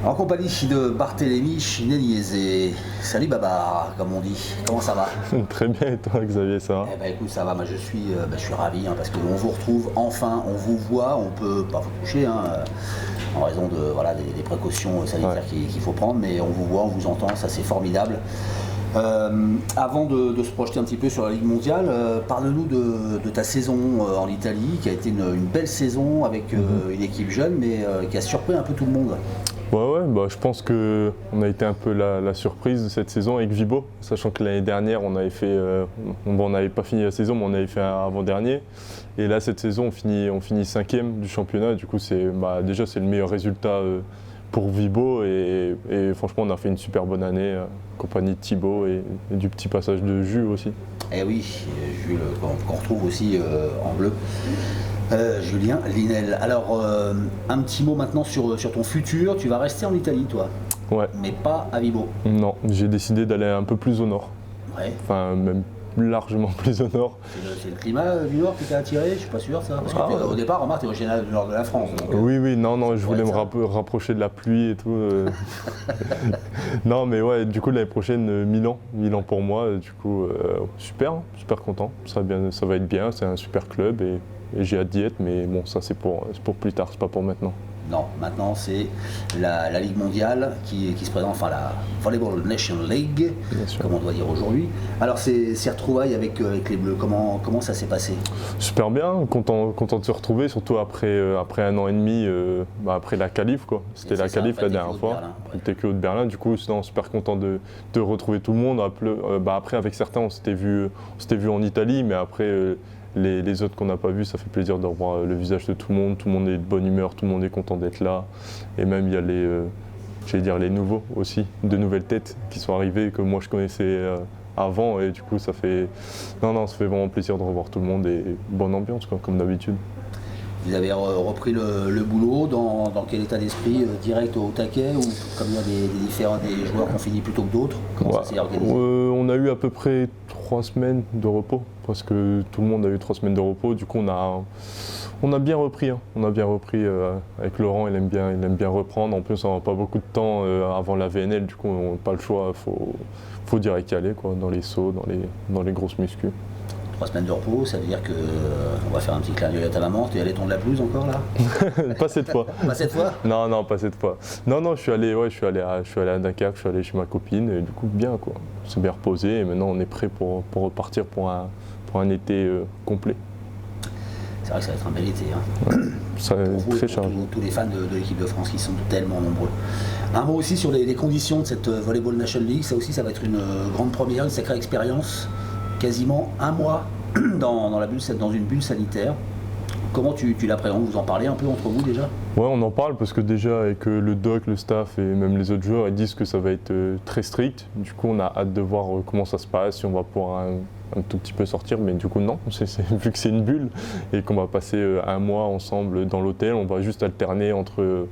En compagnie de Barthélémy Chineliezé. Salut Babar, comme on dit. Comment ça va? Très bien, et toi Xavier, ça va? Eh ben écoute, ça va, moi je suis ravi parce qu'on vous retrouve enfin, on vous voit, on peut pas vous toucher en raison de, des précautions sanitaires qu'il faut prendre, mais on vous voit, on vous entend, ça c'est formidable. Avant de se projeter un petit peu sur la Ligue mondiale, parle-nous de ta saison en Italie, qui a été une belle saison avec une équipe jeune, mais qui a surpris un peu tout le monde. Ouais, je pense qu'on a été un peu la surprise de cette saison avec Vibo, sachant que l'année dernière on n'avait pas fini la saison, mais on avait fait un avant-dernier. Et là cette saison on finit 5e du championnat, du coup déjà c'est le meilleur résultat pour Vibo et franchement on a fait une super bonne année en compagnie de Thibaut et du petit passage de Jules aussi. Eh oui, Jules qu'on retrouve aussi en bleu. Julien Linel. Alors, un petit mot maintenant sur ton futur. Tu vas rester en Italie, toi? Ouais. Mais pas à Vibo? Non, j'ai décidé d'aller un peu plus au nord. Ouais. Enfin, même largement plus au nord. C'est le climat du nord qui t'a attiré? Je suis pas sûr, ça. Parce que au départ, remarque, t'es originaire du nord de la France. Donc, oui, non, je voulais me rapprocher de la pluie et tout. Non, mais ouais, du coup, l'année prochaine, Milan pour moi. Du coup, super content. Ça va être bien, c'est un super club et j'ai hâte d'y être, mais bon, ça c'est pour plus tard, c'est pas pour maintenant. Non, maintenant c'est la Ligue mondiale qui se présente, enfin la Volleyball Nation League, comme on doit dire aujourd'hui. Alors ces retrouvailles avec les Bleus, comment ça s'est passé? Super bien, content de se retrouver, surtout après un an et demi, après la qualif quoi. C'était la qualif la dernière fois, on était que de Berlin, du coup super content de retrouver tout le monde. Après avec certains on s'était vu en Italie, mais après les autres qu'on n'a pas vus, ça fait plaisir de revoir le visage de tout le monde est de bonne humeur, tout le monde est content d'être là. Et même il y a les nouveaux aussi, de nouvelles têtes qui sont arrivées que moi je connaissais avant et du coup ça fait vraiment plaisir de revoir tout le monde et bonne ambiance quoi, comme d'habitude. Vous avez repris le boulot dans quel état d'esprit? Direct au taquet ou comme il y a des joueurs qui ont fini plutôt que d'autres? Comment ça s'est organisé? On a eu à peu près 3 semaines de repos, parce que tout le monde a eu 3 semaines de repos. Du coup on a bien repris. On a bien repris avec Laurent, il aime bien reprendre. En plus on n'a pas beaucoup de temps avant la VNL, du coup on n'a pas le choix, faut direct y aller quoi, dans les sauts, dans les grosses muscu. 3 semaines de repos, ça veut dire que on va faire un petit clin d'œil à ta maman. T'es allé tondre la pelouse encore là? Pas cette fois. Pas cette fois? Non, pas cette fois. Non, je suis allé à Dakar, je suis allé chez ma copine et du coup bien quoi. On s'est bien reposé et maintenant on est prêt pour repartir pour un été complet. C'est vrai que ça va être un bel été. Ça va être très chargé. Tous les fans de l'équipe de France qui sont tellement nombreux. Un mot aussi sur les conditions de cette Volleyball Nation League. Ça aussi, ça va être une grande première, une sacrée expérience. Quasiment un mois dans une bulle sanitaire. Comment tu l'appréhendes? Vous en parlez un peu entre vous déjà? Ouais, on en parle parce que déjà avec le doc, le staff et même les autres joueurs, ils disent que ça va être très strict. Du coup, on a hâte de voir comment ça se passe, si on va pouvoir un tout petit peu sortir. Mais du coup, non, vu que c'est une bulle et qu'on va passer un mois ensemble dans l'hôtel, on va juste alterner entre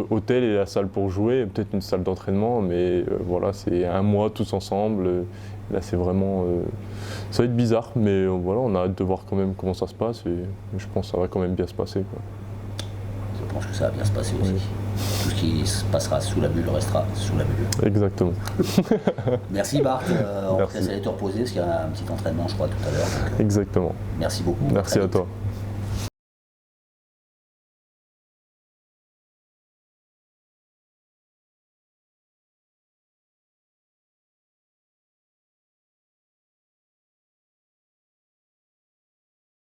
hôtel et la salle pour jouer, peut-être une salle d'entraînement, mais voilà, c'est un mois tous ensemble. Là, c'est vraiment. Ça va être bizarre, mais voilà, on a hâte de voir quand même comment ça se passe et je pense que ça va quand même bien se passer, quoi. Je pense que ça va bien se passer aussi. Oui. Tout ce qui se passera sous la bulle restera sous la bulle. Exactement. Merci Bart. On va te laisser te reposer parce qu'il y a un petit entraînement, je crois, tout à l'heure. Exactement. Merci beaucoup. Merci à toi.